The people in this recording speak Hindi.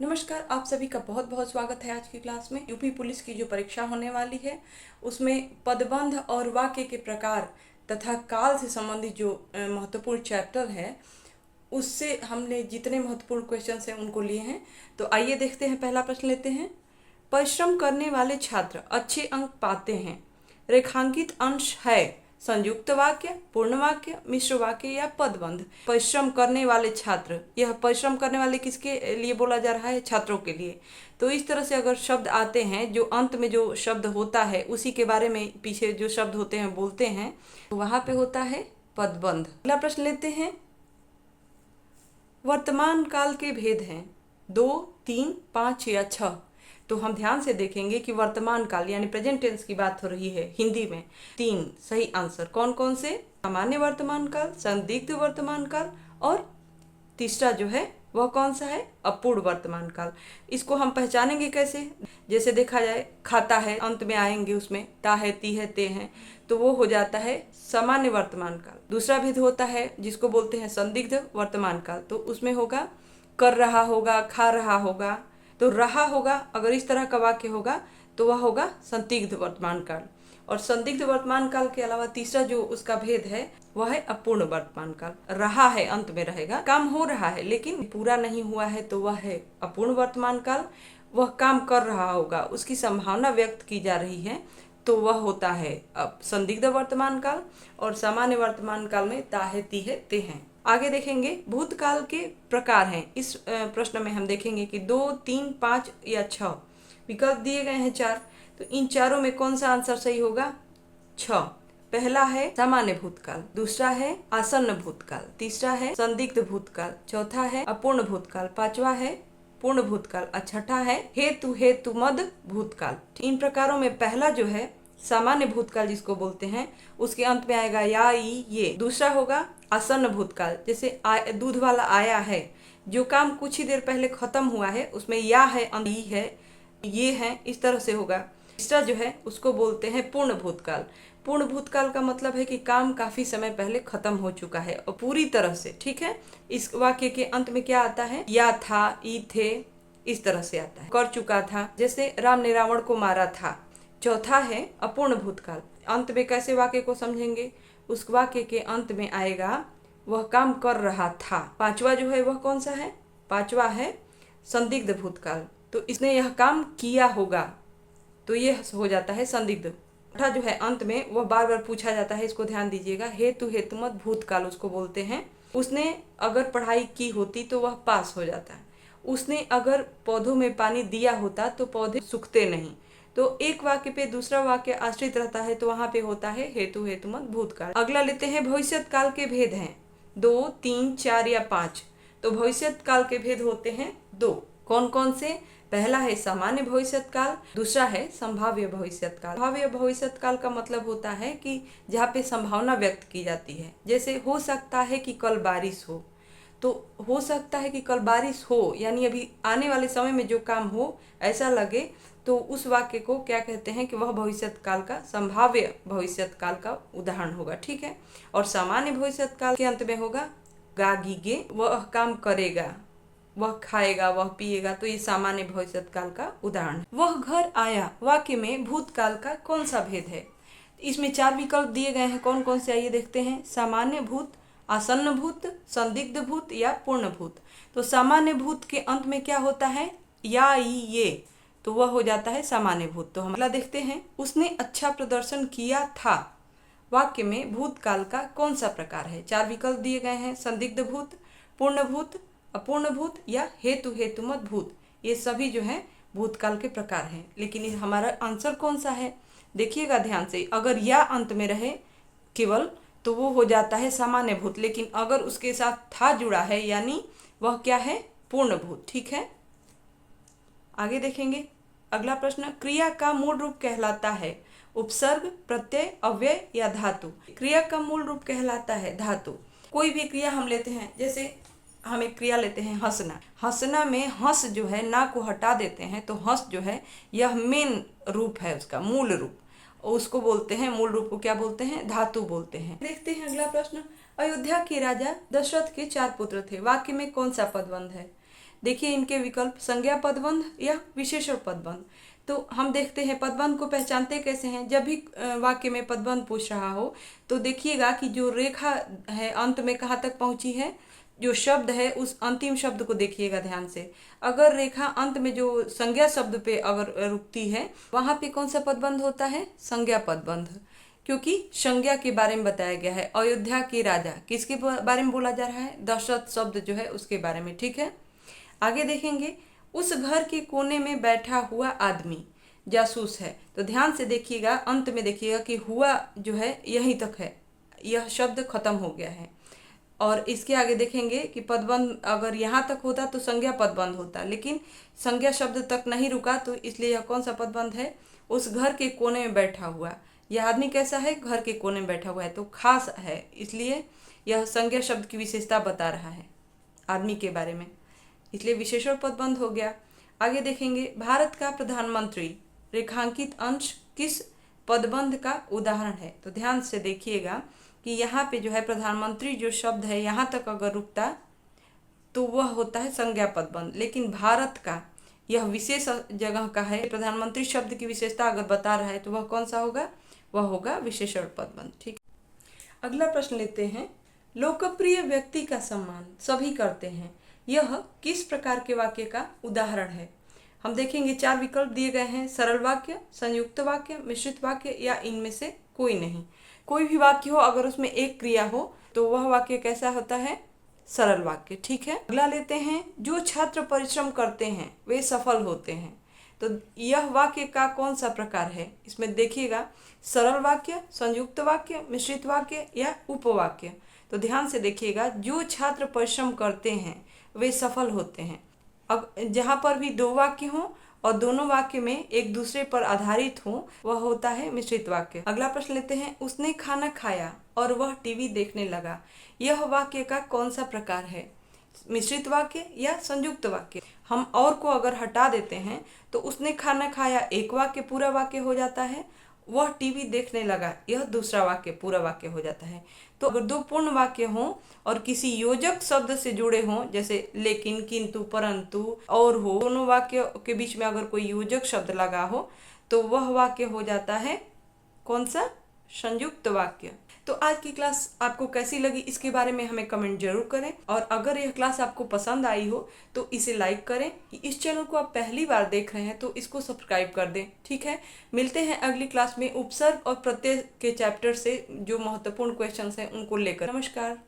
नमस्कार, आप सभी का बहुत बहुत स्वागत है आज की क्लास में। यूपी पुलिस की जो परीक्षा होने वाली है उसमें पदबंध और वाक्य के प्रकार तथा काल से संबंधित जो महत्वपूर्ण चैप्टर है उससे हमने जितने महत्वपूर्ण क्वेश्चंस हैं उनको लिए हैं। तो आइए देखते हैं, पहला प्रश्न लेते हैं। परिश्रम करने वाले छात्र अच्छे अंक पाते हैं। रेखांकित अंश है संयुक्त वाक्य, पूर्ण वाक्य, मिश्र वाक्य या पदबंध। परिश्रम करने वाले छात्र, यह परिश्रम करने वाले किसके लिए बोला जा रहा है? छात्रों के लिए। तो इस तरह से अगर शब्द आते हैं, जो अंत में जो शब्द होता है उसी के बारे में पीछे जो शब्द होते हैं बोलते हैं, तो वहां पे होता है पदबंध। अगला प्रश्न लेते हैं। वर्तमान काल के भेद हैं 2, 3, 5 या 6। तो हम ध्यान से देखेंगे कि वर्तमान काल यानी प्रेजेंट टेंस की बात हो रही है हिंदी में। 3 सही आंसर कौन कौन से? सामान्य वर्तमान काल, संदिग्ध वर्तमान काल और तीसरा जो है वह कौन सा है? अपूर्ण वर्तमान काल। इसको हम पहचानेंगे कैसे? जैसे देखा जाए, खाता है अंत में आएंगे, उसमें ता है, ती है, ते हैं, तो वो हो जाता है सामान्य वर्तमान काल। दूसरा भेद होता है जिसको बोलते हैं संदिग्ध वर्तमान काल, तो उसमें होगा कर रहा होगा, खा रहा होगा। तो रहा होगा अगर इस तरह का वाक्य होगा तो वह होगा संदिग्ध वर्तमान काल। और संदिग्ध वर्तमान काल के अलावा तीसरा जो उसका भेद है वह है अपूर्ण वर्तमान काल। रहा है अंत में रहेगा, काम हो रहा है लेकिन पूरा नहीं हुआ है तो वह है अपूर्ण वर्तमान काल। वह काम कर रहा होगा, उसकी संभावना व्यक्त की जा रही है, तो वह होता है अब संदिग्ध वर्तमान काल। और सामान्य वर्तमान काल में ता है, ती है, ते हैं। आगे देखेंगे भूतकाल के प्रकार हैं। इस प्रश्न में हम देखेंगे कि 2, 3, 5 या 6 विकल्प दिए गए हैं 4। तो इन चारों में कौन सा आंसर सही होगा? 6। पहला है सामान्य भूतकाल, दूसरा है आसन्न भूतकाल, तीसरा है संदिग्ध भूतकाल, चौथा है अपूर्ण भूतकाल, पांचवा है पूर्ण भूतकाल और छठा है हेतु हेतु मद भूतकाल। इन प्रकारों में पहला जो है सामान्य भूतकाल जिसको बोलते हैं, उसके अंत में आएगा या, ई, ये। दूसरा होगा आसन्न भूतकाल, जैसे दूध वाला आया है, जो काम कुछ ही देर पहले खत्म हुआ है उसमें या है, ई है, ये है, इस तरह से होगा। तीसरा जो है उसको बोलते हैं पूर्ण भूतकाल। पूर्ण भूतकाल का मतलब है कि काम काफी समय पहले खत्म हो चुका है और पूरी तरह से, ठीक है। इस वाक्य के अंत में क्या आता है? या था, ई थे, इस तरह से आता है। कर चुका था, जैसे राम ने रावण को मारा था। चौथा है अपूर्ण भूतकाल। अंत में कैसे वाक्य को समझेंगे? उस वाक्य के अंत में आएगा वह काम कर रहा था। पांचवा जो है वह कौन सा है? पांचवा है संदिग्ध भूतकाल, तो इसने यह काम किया होगा, तो यह हो जाता है संदिग्ध। छठा जो है अंत में वह बार बार पूछा जाता है, इसको ध्यान दीजिएगा, हेतु हेतुमत भूतकाल उसको बोलते हैं। उसने अगर पढ़ाई की होती तो वह पास हो जाता है। उसने अगर पौधों में पानी दिया होता तो पौधे सूखते नहीं। तो एक वाक्य पे दूसरा वाक्य आश्रित रहता है, तो वहां पे होता है हेतु हेतुमत भूतकाल। अगला लेते हैं भविष्यत काल के भेद हैं 2, 3, 4 या 5। तो भविष्यत काल के भेद होते हैं 2। कौन कौन से? पहला है सामान्य भविष्यत काल, दूसरा है संभाव्य भविष्यत काल। संभाव्य भविष्यत काल का मतलब होता है कि जहाँ पे संभावना व्यक्त की जाती है, जैसे हो सकता है कि कल बारिश हो, तो हो सकता है कि कल बारिश हो यानी अभी आने वाले समय में जो काम हो ऐसा लगे, तो उस वाक्य को क्या कहते हैं कि वह भविष्यत काल का, संभाव्य भविष्यत काल का उदाहरण होगा, ठीक है। और सामान्य भविष्यत काल के अंत में होगा गागीगे, वह काम करेगा, वह खाएगा, वह पिएगा, तो ये सामान्य भविष्यत काल का उदाहरण है। वह घर आया वाक्य में भूतकाल का कौन सा भेद है? इसमें 4 विकल्प दिए गए हैं, कौन कौन से आइए देखते हैं। सामान्य भूत, आसन्न भूत, संदिग्ध भूत या पूर्ण भूत। तो सामान्य भूत के अंत में क्या होता है? या, ई, ये, तो वह हो जाता है सामान्य भूत। तो हम अगला देखते हैं। उसने अच्छा प्रदर्शन किया था वाक्य में भूतकाल का कौन सा प्रकार है? 4 विकल्प दिए गए हैं, संदिग्ध भूत, पूर्ण भूत, अपूर्ण भूत या हेतु हेतुमत भूत। ये सभी जो है भूतकाल के प्रकार हैं, लेकिन हमारा आंसर कौन सा है? देखिएगा ध्यान से, अगर या अंत में रहे केवल तो वो हो जाता है सामान्य भूत, लेकिन अगर उसके साथ था जुड़ा है यानी वह क्या है? पूर्ण भूत, ठीक है। आगे देखेंगे। अगला प्रश्न, क्रिया का मूल रूप कहलाता है उपसर्ग, प्रत्यय, अव्यय या धातु। क्रिया का मूल रूप कहलाता है धातु। कोई भी क्रिया हम लेते हैं, जैसे हम एक क्रिया लेते हैं हंसना। हंसना में हंस जो है ना को हटा देते हैं, तो हंस जो है यह मेन रूप है, उसका मूल रूप, उसको बोलते हैं, मूल रूप को क्या बोलते हैं? धातु बोलते हैं। देखते हैं अगला प्रश्न। अयोध्या के राजा दशरथ के 4 पुत्र थे वाक्य में कौन सा पदबंध है? देखिए इनके विकल्प, संज्ञा पदबंध या विशेषण पदबंध। तो हम देखते हैं पदबंध को पहचानते कैसे हैं। जब भी वाक्य में पदबंध पूछ रहा हो तो देखिएगा कि जो रेखा है अंत में कहाँ तक पहुंची है, जो शब्द है उस अंतिम शब्द को देखिएगा ध्यान से। अगर रेखा अंत में जो संज्ञा शब्द पे अगर रुकती है वहां पे कौन सा पदबंध होता है, संज्ञा पदबंध, क्योंकि संज्ञा के बारे में बताया गया है। अयोध्या के राजा किसके बारे में बोला जा रहा है, दशरथ शब्द जो है उसके बारे में। ठीक है, आगे देखेंगे, उस घर के कोने में बैठा हुआ आदमी जासूस है। तो ध्यान से देखिएगा, अंत में देखिएगा कि हुआ जो है यहीं तक है, यह शब्द खत्म हो गया है। और इसके आगे देखेंगे कि पदबंध अगर यहाँ तक होता तो संज्ञा पदबंध होता, लेकिन संज्ञा शब्द तक नहीं रुका तो इसलिए यह कौन सा पदबंध है, उस घर के कोने में बैठा हुआ। यह आदमी कैसा है, घर के कोने में बैठा हुआ है, तो खास है, इसलिए यह संज्ञा शब्द की विशेषता बता रहा है आदमी के बारे में, इसलिए विशेषण पदबंध हो गया। आगे देखेंगे, भारत का प्रधानमंत्री रेखांकित अंश किस पदबंध का उदाहरण है। तो ध्यान से देखिएगा कि यहाँ पे जो है प्रधानमंत्री जो शब्द है यहाँ तक अगर रुकता तो वह होता है संज्ञा पदबंध, लेकिन भारत का यह विशेष जगह का है, प्रधानमंत्री शब्द की विशेषता अगर बता रहा है तो वह कौन सा होगा, वह होगा विशेषण पदबंध। ठीक, अगला प्रश्न लेते हैं, लोकप्रिय व्यक्ति का सम्मान सभी करते हैं, यह किस प्रकार के वाक्य का उदाहरण है। हम देखेंगे 4 विकल्प दिए गए हैं, सरल वाक्य, संयुक्त वाक्य, मिश्रित वाक्य या इनमें से कोई नहीं। कोई भी वाक्य हो अगर उसमें एक क्रिया हो तो वह वाक्य कैसा होता है, सरल वाक्य। ठीक है, अगला लेते हैं, जो छात्र परिश्रम करते हैं वे सफल होते हैं। तो यह वाक्य का कौन सा प्रकार है, इसमें देखिएगा, सरल वाक्य, संयुक्त वाक्य, मिश्रित वाक्य या उपवाक्य। तो ध्यान से देखिएगा, जो छात्र परिश्रम करते हैं वे सफल होते हैं। अब जहाँ पर भी 2 वाक्य हों और दोनों वाक्य में एक दूसरे पर आधारित हो वह होता है मिश्रित वाक्य। अगला प्रश्न लेते हैं, उसने खाना खाया और वह टीवी देखने लगा, यह वाक्य का कौन सा प्रकार है, मिश्रित वाक्य या संयुक्त वाक्य। हम और को अगर हटा देते हैं तो उसने खाना खाया एक वाक्य पूरा वाक्य हो जाता है, वह टीवी देखने लगा यह दूसरा वाक्य पूरा वाक्य हो जाता है। तो अगर 2 पूर्ण वाक्य हों और किसी योजक शब्द से जुड़े हों, जैसे लेकिन, किंतु, परंतु, और हो, दोनों वाक्य के बीच में अगर कोई योजक शब्द लगा हो तो वह वाक्य हो जाता है कौन सा, संयुक्त वाक्य। तो आज की क्लास आपको कैसी लगी इसके बारे में हमें कमेंट जरूर करें, और अगर यह क्लास आपको पसंद आई हो तो इसे लाइक करें। इस चैनल को आप पहली बार देख रहे हैं तो इसको सब्सक्राइब कर दें। ठीक है, मिलते हैं अगली क्लास में उपसर्ग और प्रत्यय के चैप्टर से जो महत्वपूर्ण क्वेश्चंस हैं उनको लेकर। नमस्कार।